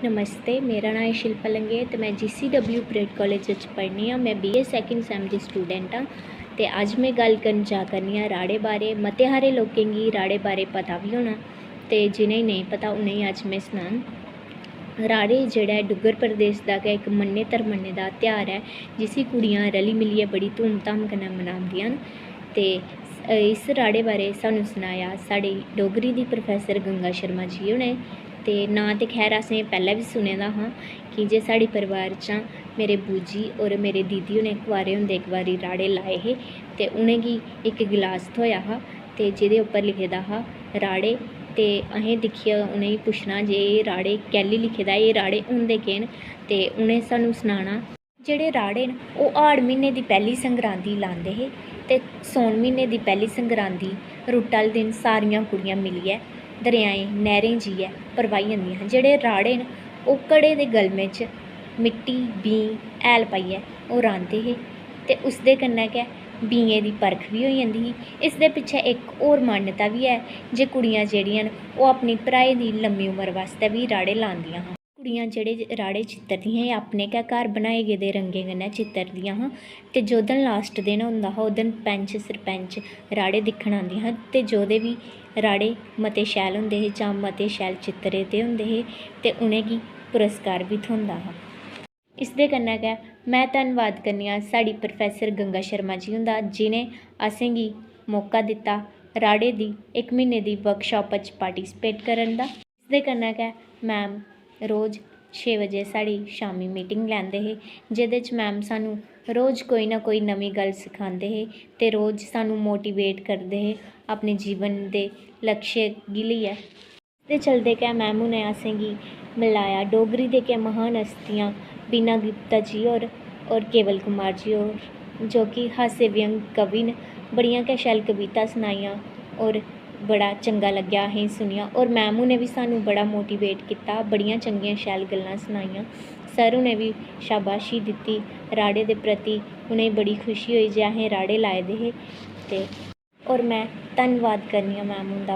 नमस्ते, मेरा नाम है शिल्पा लंगे ते मैं GCW परेड कॉलेज च पढ़नी हाँ। मैं BA सैकेंड सैम दी स्टूडेंट हाँ ते अज्ज मैं गल करन जा करनी आं राड़े बारे। मते हारे लोकें गी राड़े बारे पता भी होना ते जिनेंगी नेईं पता उ'नेंगी अज्ज मैं सनाङ। राड़े जेह्ड़ा ऐ डुग्गर प्रदेश दा गै इक मन्ने तरमन्ने दा ध्यार ऐ जिसी कुड़ियां रली मिलियै बड़ी धूम धाम कन्नै मनांदियां न। ते इस राड़े बारे सानूं सनाया साढ़ी डोगरी दी प्रोफैसर गंगा शर्मा जी होरें। ते नांऽ ते खैर असें पैह्लें बी सुने दा हा कि जे साढ़े परिवार चा मेरे बूजी और मेरे दीदी होरें कुआरे होंदे इक बारी राड़े लाए हे ते उ'नेंगी इक गिलास थ्होया हा ते जेह्दे उप्पर लिखे दा हा राड़े। ते असें दिक्खियै उ'नेंगी पुच्छना जे एह् राड़े कैह्ली लिखे दा, एह् राड़े होंदे केह् न, ते उ'नें सानूं सनाना जेह्ड़े राड़े न ओह् हाड़ म्हीने दी पैह्ली संगरांदी लांदे हे ते सौन म्हीने दी पैह्ली संगरांदी रुट्ट आह्ले दिन सारियां कुड़ियां मिलियै दरियाएं नैह्रें जाइयै भरवाई जंदियां हियां। जेह्ड़े राड़े न ओह् घड़े दे गलमे च मिट्टी बीं हैल पाइयै ओह् रांह्दे हे ते उसदे कन्नै गै बीएं दी परख बी होई जंदी ही। इसदे पिच्छें इक होर मान्यता बी ऐ जे कुड़ियां जेह्ड़ियां न ओह् अपनी भ्राएं दी लम्मी उमर वास्तै बी राड़े लांदियां हां। कुड़ियां जेह्ड़े राड़े चित्तरदियां हियां अपने गै घर बनाए गेदे रंगें कन्नै चित्तरदियां हां ते जोह्दन लास्ट दिन होंदा हा उस पैंच सरपैंच राड़े दिक्खन आंदियां हां ते जोह्दे बी राड़े मते शैल होंदे हे जां मते शैल चित्तरे दे होंदे हे ते उ'नेंगी पुरस्कार बी थ्होंदा हा। इसदे कन्नै गै मैं धन्नवाद करनी आं साढ़ी प्रोफैसर गंगा शर्मा जी हुंदा जिनें असेंगी मौका दित्ता राड़े दी इक म्हीने दी वर्कशाप च पार्टिसिपेट करन दा। इसदे कन्नै गै मैम रोज़ 6 बजे साढ़ी शामीं मीटिंग लैंदे हे जेह्दे च मैम सानूं रोज़ कोई ना कोई नमीं गल्ल सखांदे हे ते रोज़ सानूं मोटिवेट करदे हे अपने जीवन दे लक्ष्य गी लेइयै। ते चलदे गै मैम होरें असेंगी मिलाया डोगरी दे गै महान हस्तियां बीना गुप्ता जी और केवल कुमार जी होर जो कि हास्य व्यंग कवि न। बड़ियां गै शैल कविता सनाइयां और बड़ा चंगा लग्गेआ असेंगी सुनियै और मैम होरें बी सानूं बड़ा मोटिवेट कीता, बड़ियां चंगियां शैल गल्लां सनाइयां। सर होरें बी शाबाशी दित्ती राड़े दे प्रति, उ'नेंगी बड़ी खुशी होई जे असें राड़े लाए दे हे ते और मैं धन्नवाद करनी आं मैम हुंदा।